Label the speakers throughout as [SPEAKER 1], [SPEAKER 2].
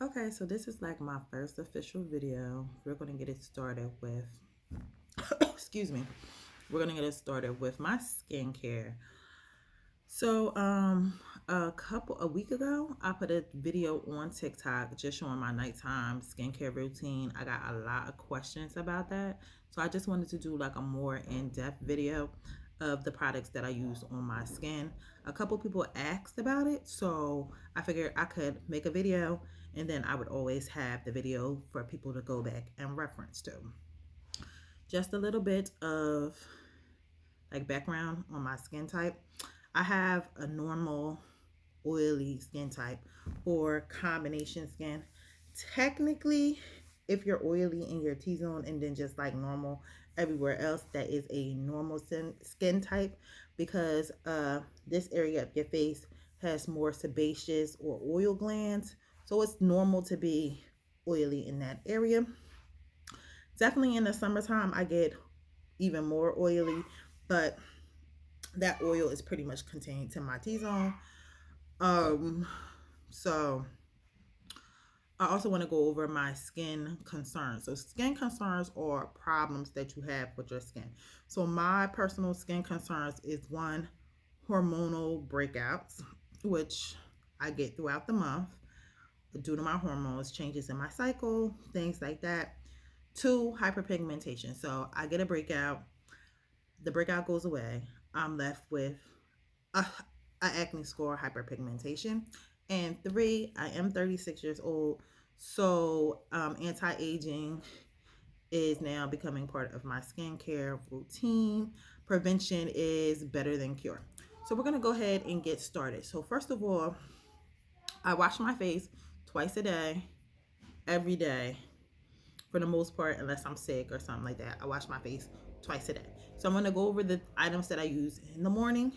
[SPEAKER 1] Okay, so this is like my first official video. We're going to get it started with, excuse me, we're going to get it started with my skincare. So, a week ago, I put a video on TikTok just showing my nighttime skincare routine. I got a lot of questions about that. So I just wanted to do like a more in-depth video of the products that I use on my skin. A couple people asked about it, so I figured I could make a video and then I would always have the video for people to go back and reference to. Just a little bit of like background on my skin type. I have a normal oily skin type or combination skin. Technically, if you're oily in your T-zone and then just like normal everywhere else, that is a normal skin type because this area of your face has more sebaceous or oil glands. So it's normal to be oily in that area. Definitely in the summertime, I get even more oily, but that oil is pretty much contained to my T-zone. Um, so I also want to go over my skin concerns. So skin concerns are problems that you have with your skin. So my personal skin concerns is one, hormonal breakouts, which I get throughout the month due to my hormones, changes in my cycle, things like that. Two, hyperpigmentation. So I get a breakout, the breakout goes away. I'm left with a, a acne score, hyperpigmentation. And three, I am 36 years old, so anti-aging is now becoming part of my skincare routine. Prevention is better than cure. So we're gonna go ahead and get started. So first of all, I wash my face twice a day, every day, for the most part, unless I'm sick or something like that. I wash my face twice a day. So I'm gonna go over the items that I use in the morning,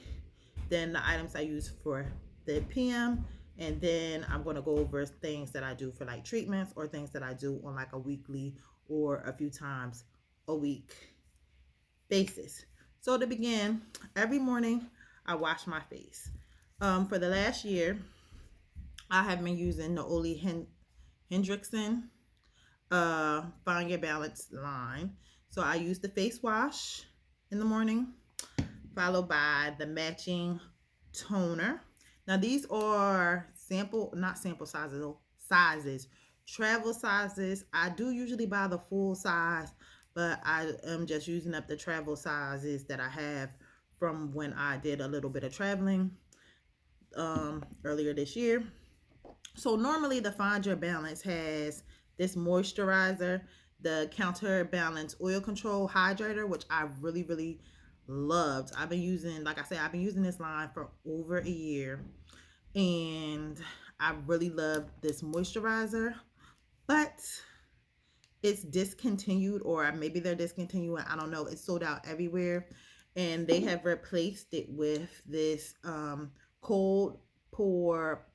[SPEAKER 1] then the items I use for the PM, and then I'm going to go over things that I do for like treatments or things that I do on like a weekly or a few times a week basis. So to begin, every morning I wash my face. For the last year, I have been using the Oli Hendrickson Find Your Balance line. So I use the face wash in the morning, followed by the matching toner. Now these are not sample sizes, sizes, travel sizes. I do usually buy the full size, but I am just using up the travel sizes that I have from when I did a little bit of traveling earlier this year. So normally the Find Your Balance has this moisturizer, the Counterbalance Oil Control Hydrator, which I really loved. I've been using, like I said, I've been using this line for over a year, and I really love this moisturizer, but it's discontinued, or maybe they're discontinuing. I don't know. It's sold out everywhere, and they have replaced it with this cold pore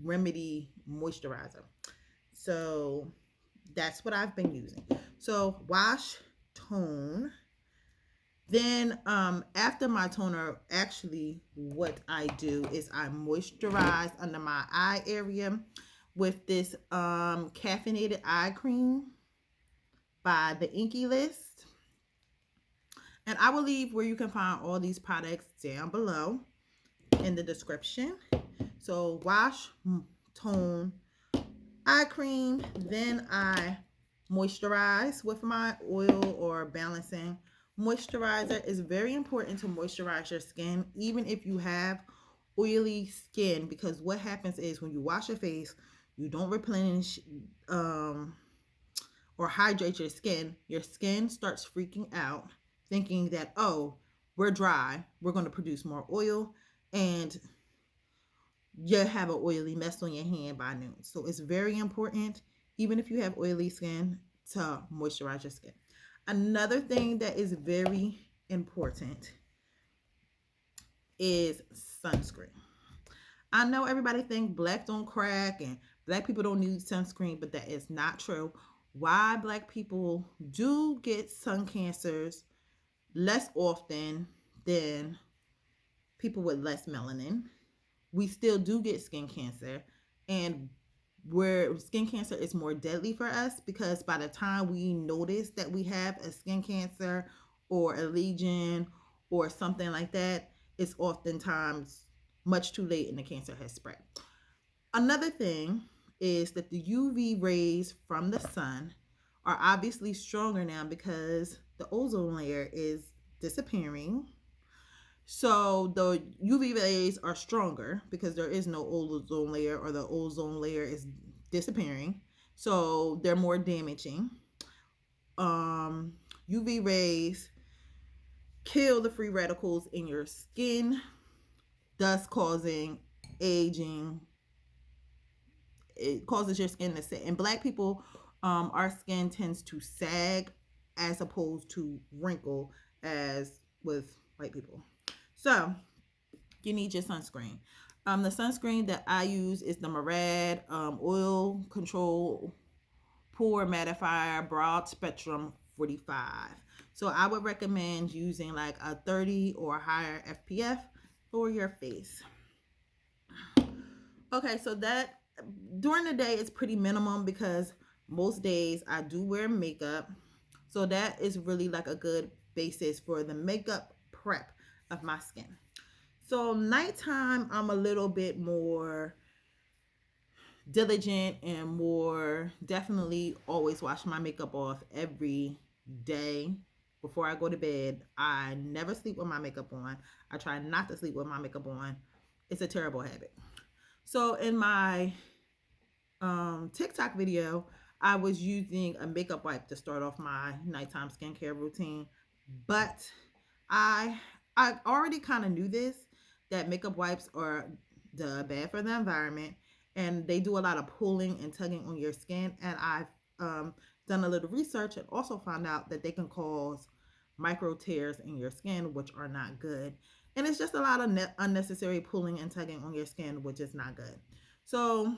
[SPEAKER 1] remedy moisturizer. So that's what I've been using. So wash, tone. Then after my toner, actually what I do is I moisturize under my eye area with this caffeinated eye cream by the Inky List. And I will leave where you can find all these products down below in the description. So wash, tone, eye cream. Then I moisturize with my oil or balancing moisturizer. Is very important to moisturize your skin, even if you have oily skin, because what happens is when you wash your face, you don't replenish or hydrate your skin starts freaking out, thinking that, oh, we're dry, we're going to produce more oil, and you have an oily mess on your hand by noon. So it's very important, even if you have oily skin, to moisturize your skin. Another thing that is very important is sunscreen. I know everybody think black don't crack and black people don't need sunscreen, but that is not true. Why black people do get sun cancers less often than people with less melanin. We still do get skin cancer, and where skin cancer is more deadly for us, because by the time we notice that we have a skin cancer or a lesion or something like that, it's oftentimes much too late and the cancer has spread. Another thing is that the UV rays from the sun are obviously stronger now because the ozone layer is disappearing. So the UV rays are stronger because there is no ozone layer, or the ozone layer is disappearing. So they're more damaging. Um, UV rays kill the free radicals in your skin, thus causing aging. It causes your skin to sit. And black people, our skin tends to sag as opposed to wrinkle as with white people. So you need your sunscreen. The sunscreen that I use is the Murad Oil Control Pore Mattifier Broad Spectrum 45. So I would recommend using like a 30 or higher FPF for your face. Okay, so that during the day it's pretty minimum because most days I do wear makeup. So that is really like a good basis for the makeup prep of my skin. So nighttime, I'm a little bit more diligent and more definitely always wash my makeup off every day before I go to bed. I never sleep with my makeup on. I try not to sleep with my makeup on. It's a terrible habit. So in my TikTok video, I was using a makeup wipe to start off my nighttime skincare routine, but I I already kind of knew this, that makeup wipes are bad for the environment, and they do a lot of pulling and tugging on your skin. And I've done a little research and also found out that they can cause micro tears in your skin, which are not good. And it's just a lot of unnecessary pulling and tugging on your skin, which is not good. So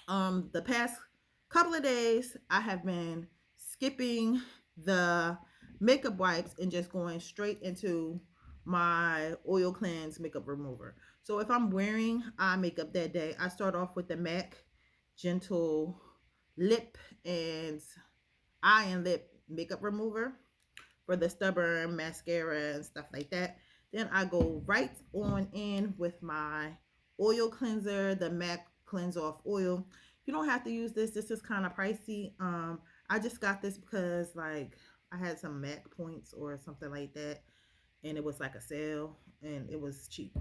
[SPEAKER 1] the past couple of days I have been skipping the makeup wipes and just going straight into my oil cleanse makeup remover. So if I'm wearing eye makeup that day, I start off with the MAC Gentle Lip and Eye and Lip Makeup Remover for the stubborn mascara and stuff like that. Then I go right on in with my oil cleanser, the MAC Cleanse Off Oil. You don't have to use this. This is kind of pricey. I just got this because like I had some MAC points or something like that, and it was like a sale, and it was cheap.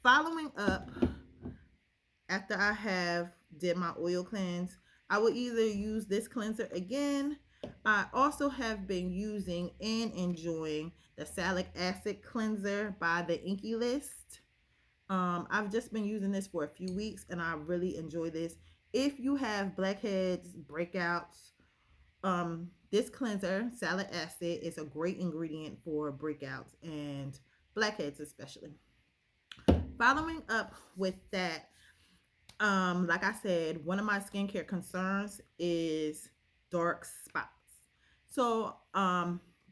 [SPEAKER 1] Following up, after I have did my oil cleanse, I will either use this cleanser again. I also have been using and enjoying the Salicylic Acid Cleanser by the Inky List. I've just been using this for a few weeks and I really enjoy this. If you have blackheads, breakouts, this cleanser, salicylic acid, is a great ingredient for breakouts and blackheads especially. Following up with that, like I said, one of my skincare concerns is dark spots. So,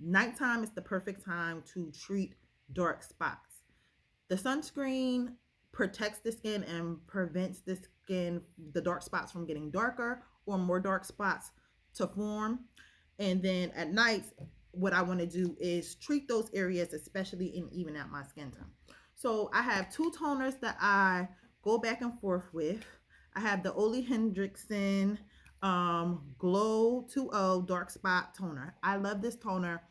[SPEAKER 1] nighttime is the perfect time to treat dark spots. The sunscreen protects the skin and prevents the dark spots from getting darker or more dark spots to form. And then at night, what I want to do is treat those areas, especially, and even out my skin tone. So I have two toners that I go back and forth with. I have the Ole Hendrickson Glow 2.0 Dark Spot Toner. I love this toner.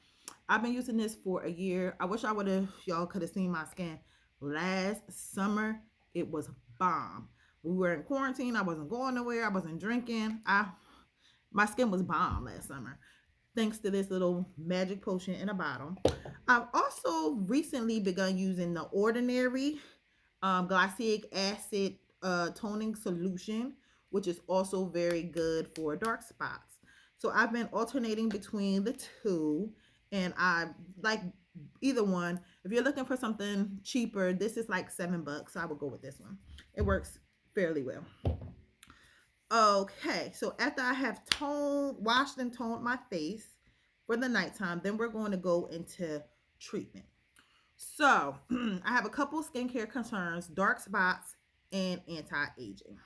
[SPEAKER 1] I've been using this for a year. I wish y'all could have seen my skin last summer. It was bomb. We were in quarantine. I wasn't going nowhere. I wasn't drinking. My skin was bomb last summer, thanks to this little magic potion in a bottle. I've also recently begun using the Ordinary glycolic acid toning solution, which is also very good for dark spots. So I've been alternating between the two, and I like either one. If you're looking for something cheaper, this is like $7, so I would go with this one. It works fairly well. Okay, so after I have washed and toned my face for the nighttime, then we're going to go into treatment. So I have a couple skincare concerns: dark spots and anti-aging.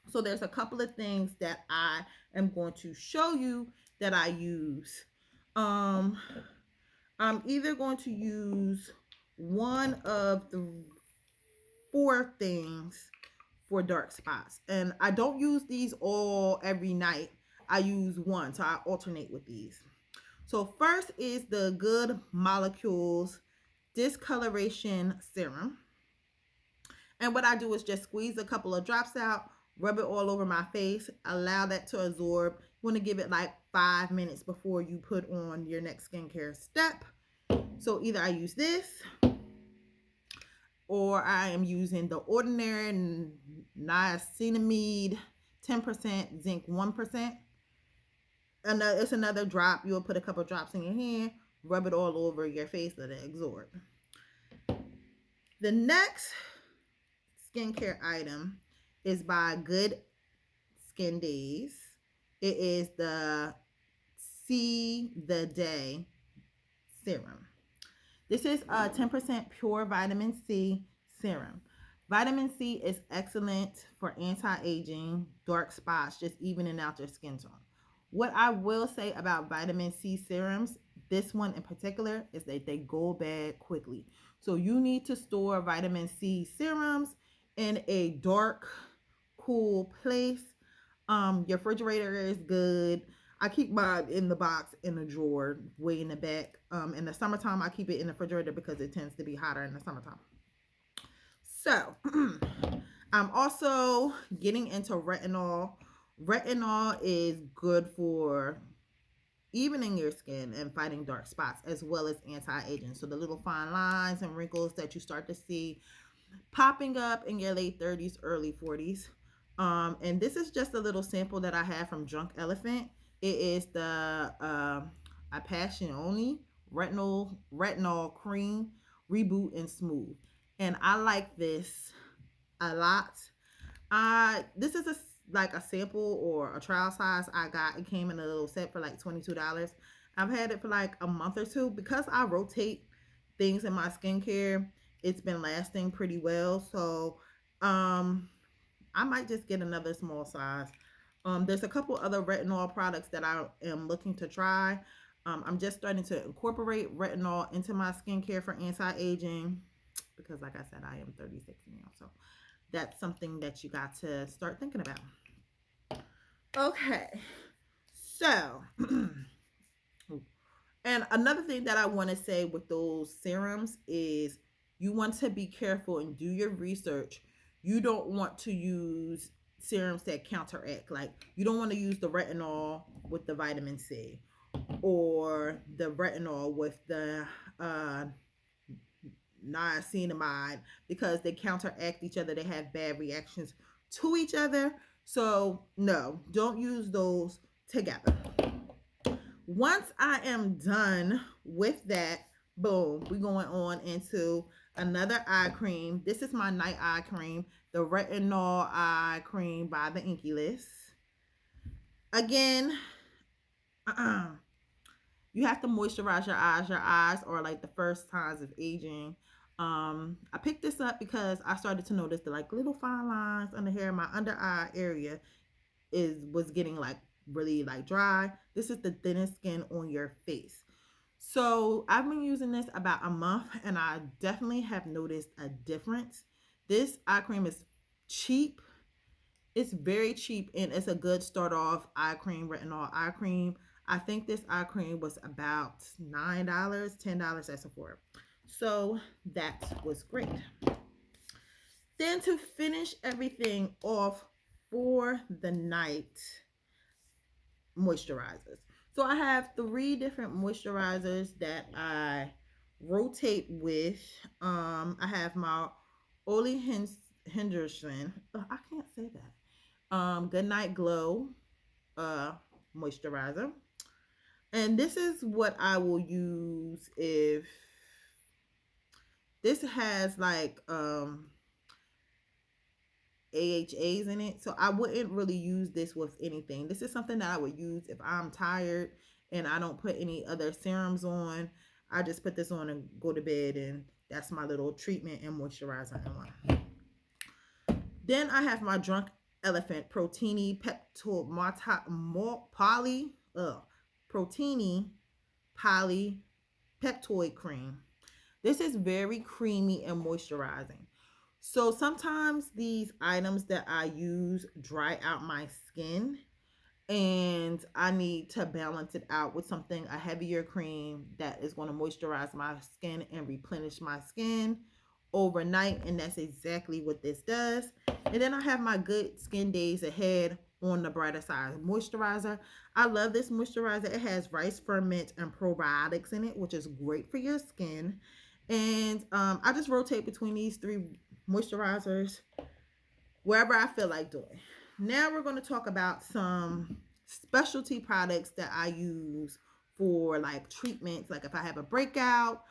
[SPEAKER 1] So there's a couple of things that I am going to show you that I use. Um, I'm either going to use one of the four things for dark spots. And I don't use these all every night. I use one, so I alternate with these. So first is the Good Molecules Discoloration Serum. And what I do is just squeeze a couple of drops out, rub it all over my face, allow that to absorb. You want to give it like 5 minutes before you put on your next skincare step. So either I use this or I am using the ordinary niacinamide 10%, zinc 1%. And it's another drop. You'll put a couple drops in your hand, rub it all over your face, let it absorb. The next skincare item is by Good Skin Days. It is the See the Day Serum. This is a 10% pure vitamin C serum. Vitamin C is excellent for anti-aging, dark spots, just evening out your skin tone. What I will say about vitamin C serums, this one in particular, is that they go bad quickly. So you need to store vitamin C serums in a dark, cool place. Your refrigerator is good. I keep mine in the box in the drawer way in the back. In the summertime, I keep it in the refrigerator because it tends to be hotter in the summertime. So I'm also getting into retinol. Retinol is good for evening your skin and fighting dark spots as well as anti-aging. So the little fine lines and wrinkles that you start to see popping up in your late 30s, early 40s. And this is just a little sample that I have from Drunk Elephant. It is the Apassion retinol cream, reboot and smooth. And I like this a lot. This is like a sample or a trial size I got. It came in a little set for like $22. I've had it for like a month or two because I rotate things in my skincare. It's been lasting pretty well. So I might just get another small size. There's a couple other retinol products that I am looking to try. I'm just starting to incorporate retinol into my skincare for anti-aging because, like I said, I am 36 now. So that's something that you got to start thinking about. Okay. So, and another thing that I want to say with those serums is you want to be careful and do your research. You don't want to use serums that counteract. Like, you don't want to use the retinol with the vitamin C or the retinol with the niacinamide because they counteract each other. They have bad reactions to each other. So, no, don't use those together. Once I am done with that, boom, we're going on into another eye cream. This is my night eye cream, the Retinol eye cream by the Inky List. Again, you have to moisturize your eyes. Your eyes are like the first signs of aging. I picked this up because I started to notice the like little fine lines under here. My under eye area was getting like really like dry. This is the thinnest skin on your face. So I've been using this about a month and I definitely have noticed a difference. This eye cream is cheap. It's very cheap and it's a good start off eye cream, retinol eye cream. I think this eye cream was about $9, $10 at Sephora. So that was great. Then to finish everything off for the night, moisturizers. So I have 3 different moisturizers that I rotate with. I have my Ole Henderson. I can't say that. Good Night Glow moisturizer. And this is what I will use if this has like AHAs in it. So I wouldn't really use this with anything. This is something that I would use if I'm tired and I don't put any other serums on. I just put this on and go to bed, and that's my little treatment and moisturizer in one. Then I have my Drunk Elephant Proteini Poly Proteini Polypeptoid Cream. This is very creamy and moisturizing. So sometimes these items that I use dry out my skin, and I need to balance it out with something, a heavier cream that is going to moisturize my skin and replenish my skin overnight, and that's exactly what this does. And then I have my good skin days ahead on the brighter side moisturizer. I love this moisturizer. It has rice ferment and probiotics in it, which is great for your skin. And I just rotate between these three moisturizers wherever I feel like doing. Now we're going to talk about some specialty products that I use for like treatments. Like if I have a breakout,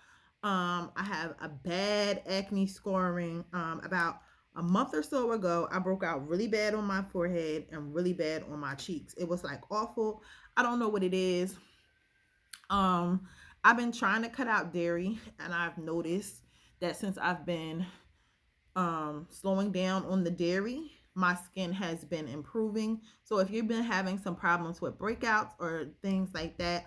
[SPEAKER 1] I have a bad acne scarring. About a month or so ago, I broke out really bad on my forehead and really bad on my cheeks. It was like awful. I don't know what it is. Um, I've been trying to cut out dairy, and I've noticed that since I've been slowing down on the dairy, my skin has been improving. So if you've been having some problems with breakouts or things like that,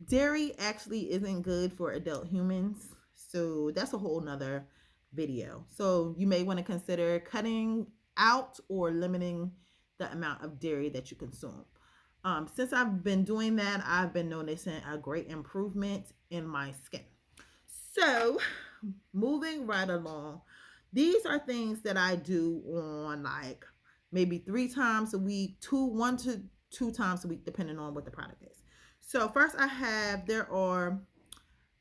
[SPEAKER 1] dairy actually isn't good for adult humans. So that's a whole nother video. So you may want to consider cutting out or limiting the amount of dairy that you consume. Since I've been doing that, I've been noticing a great improvement in my skin. So moving right along, these are things that I do on like maybe 3 times a week, one to 2 times a week, depending on what the product is. So first I have,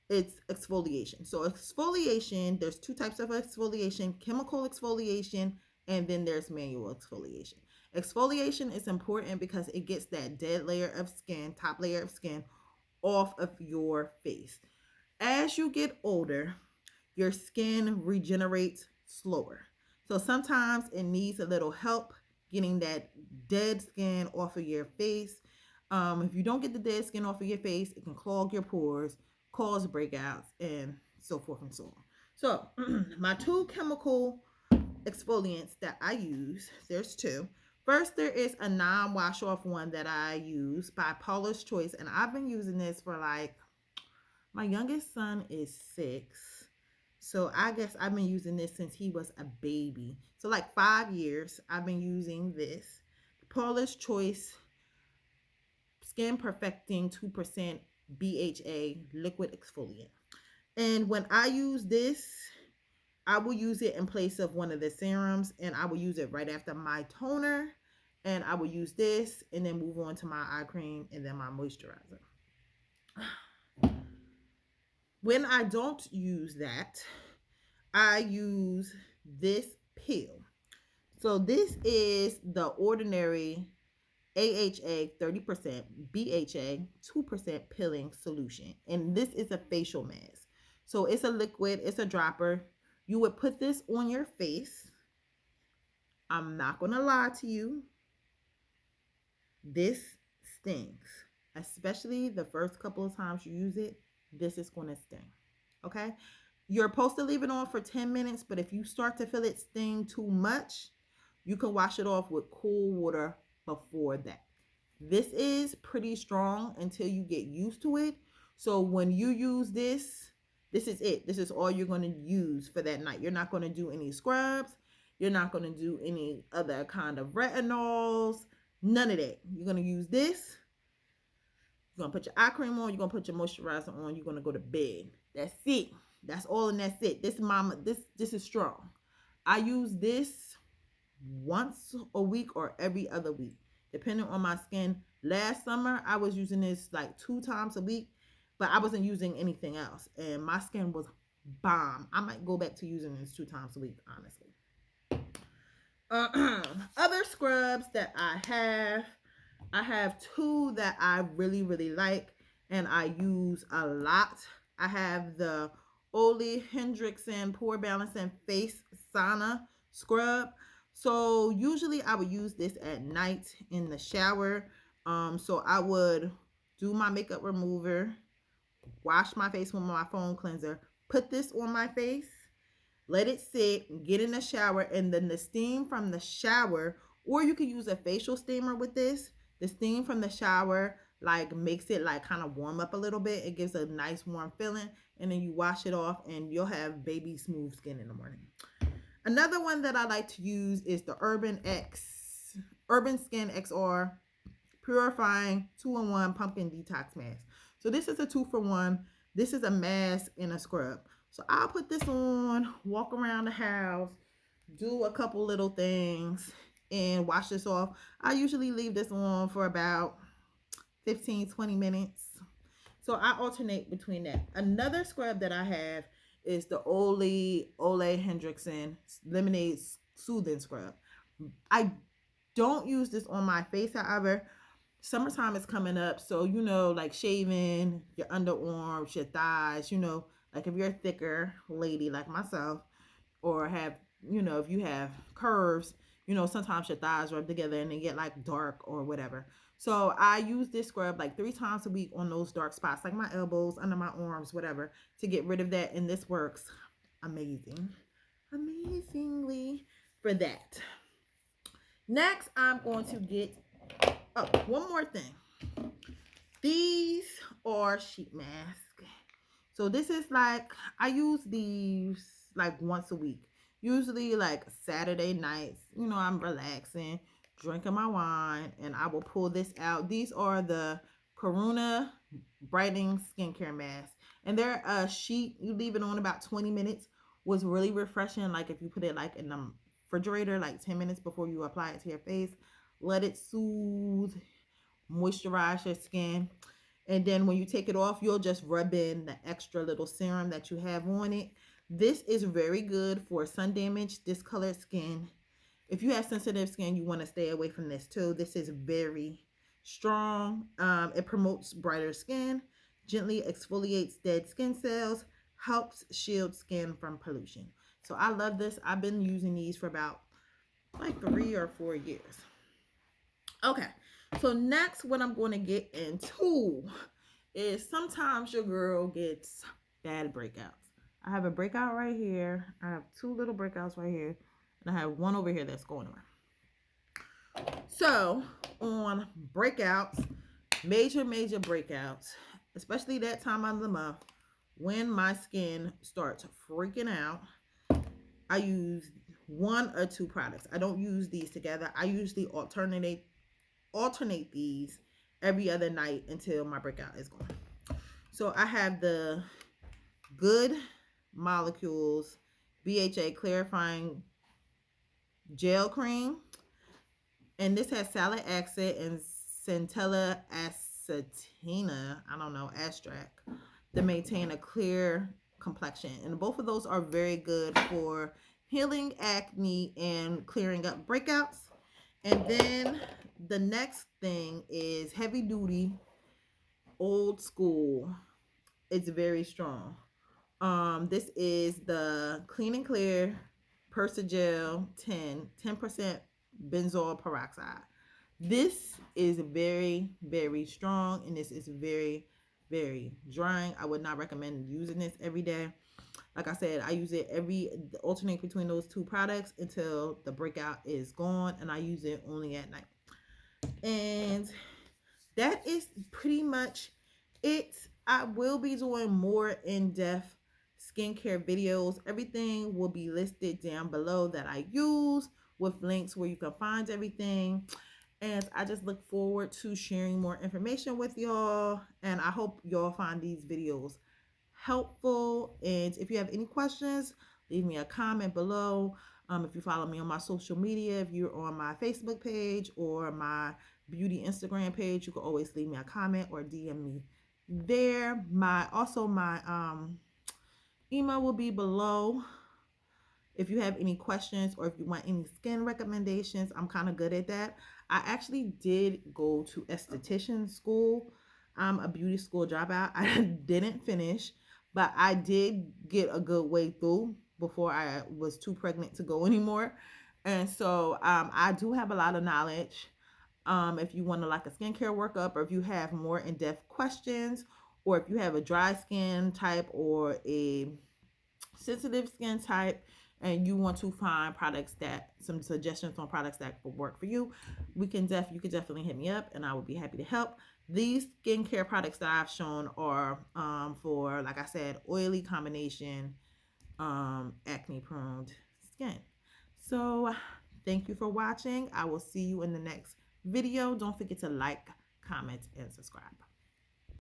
[SPEAKER 1] it's exfoliation. So exfoliation, there's 2 types of exfoliation: chemical exfoliation, and then there's manual exfoliation. Exfoliation is important because it gets that dead layer of skin, top layer of skin, off of your face. As you get older, your skin regenerates slower. So sometimes it needs a little help getting that dead skin off of your face. If you don't get the dead skin off of your face, it can clog your pores, cause breakouts, and so forth and so on. So my 2 chemical exfoliants that I use, there's 2. First, there is a non-wash off one that I use by Paula's Choice, and I've been using this for like, my youngest son is 6. So I guess I've been using this since he was a baby. So like 5 years I've been using this. Paula's Choice Skin Perfecting 2% BHA liquid exfoliant. And when I use this, I will use it in place of one of the serums, and I will use it right after my toner, and I will use this and then move on to my eye cream and then my moisturizer. When I don't use that, I use this pill. So this is the ordinary AHA 30%, BHA 2% pilling solution. And this is a facial mask. So it's a liquid, it's a dropper. You would put this on your face. I'm not going to lie to you. This stings. Especially the first couple of times you use it, this is going to sting. Okay? You're supposed to leave it on for 10 minutes, but if you start to feel it sting too much, you can wash it off with cool water before that. This is pretty strong until you get used to it. So when you use this, this is it. This is all you're going to use for that night. You're not going to do any scrubs. You're not going to do any other kind of retinols. None of that. You're going to use this. You're going to put your eye cream on. You're going to put your moisturizer on. You're going to go to bed. That's it. That's all, and that's it. This is strong. I use this once a week or every other week, depending on my skin. Last summer, I was using this like 2 times a week, but I wasn't using anything else, and my skin was bomb. I might go back to using this 2 times a week, honestly. Other scrubs that I have 2 that I really, really like, and I use a lot. I have the Ole Hendrickson Pore Balancing Face Sauna Scrub. So usually I would use this at night in the shower. So I would do my makeup remover, wash my face with my foam cleanser, put this on my face, let it sit, get in the shower, and then the steam from the shower Or you can use a facial steamer with this. The steam from the shower like makes it like kind of warm up a little bit. It gives a nice warm feeling, and then you wash it off and you'll have baby smooth skin in the morning. Another one that I like to use is the Urban Skin XR Purifying 2-in-1 Pumpkin Detox Mask. So this is a 2-for-1. This is a mask and a scrub. So I'll put this on, walk around the house, do a couple little things, and wash this off. I usually leave this on for about 15-20 minutes. So I alternate between that. Another scrub that I have is the Ole Hendrickson Lemonade Soothing Scrub. I don't use this on my face, however. Summertime is coming up, so like shaving your underarms, your thighs, like if you're a thicker lady like myself, or have, if you have curves, sometimes your thighs rub together and they get like dark or whatever. So I use this scrub like 3 times a week on those dark spots, like my elbows, under my arms, whatever, to get rid of that. And this works amazingly for that. Next, I'm going to get, one more thing. These are sheet masks. So this is like, I use these like once a week. Usually like Saturday nights, I'm relaxing, drinking my wine, and I will pull this out. These are the Corona Brightening Skincare Mask. And they're a sheet. You leave it on about 20 minutes. Was really refreshing. Like if you put it like in the refrigerator, like 10 minutes before you apply it to your face. Let it soothe, moisturize your skin. And then when you take it off, you'll just rub in the extra little serum that you have on it. This is very good for sun damaged, discolored skin. If you have sensitive skin, you want to stay away from this too. This is very strong. It promotes brighter skin, gently exfoliates dead skin cells, helps shield skin from pollution. So I love this. I've been using these for about like 3 or 4 years. Okay, so next what I'm going to get into is sometimes your girl gets bad breakouts. I have a breakout right here. I have 2 little breakouts right here. And I have one over here that's going around. So on breakouts, major breakouts, especially that time of the month when my skin starts freaking out, I use 1 or 2 products. I don't use these together. I usually alternate these every other night until my breakout is gone. So I have the Good Molecules BHA Clarifying Gel Cream, and this has salicylic acid and centella acetina, extract, to maintain a clear complexion. And both of those are very good for healing acne and clearing up breakouts. And then the next thing is heavy duty, old school. It's very strong. This is the Clean and Clear Persigel 10% benzoyl peroxide. This is very strong, and this is very drying. I would not recommend using this every day. Like I said, I use it alternate between those 2 products until the breakout is gone, and I use it only at night. And that is pretty much it. I will be doing more in-depth skincare videos. Everything will be listed down below that I use, with links where you can find everything. And I just look forward to sharing more information with y'all. And I hope y'all find these videos helpful. And if you have any questions, leave me a comment below. If you follow me on my social media, if you're on my Facebook page or my beauty Instagram page, you can always leave me a comment or DM me there. My email will be below. If you have any questions or if you want any skin recommendations, I'm kind of good at that. I actually did go to esthetician school. I'm a beauty school dropout. I didn't finish, but I did get a good way through before I was too pregnant to go anymore. And so I do have a lot of knowledge. If you want to like a skincare workup, or if you have more in-depth questions, or if you have a dry skin type or a sensitive skin type and you want to find products that, some suggestions on products that will work for you, you could definitely hit me up and I would be happy to help. These skincare products that I've shown are for, like I said, oily combination, acne prone skin. So thank you for watching. I will see you in the next video. Don't forget to like, comment, and subscribe.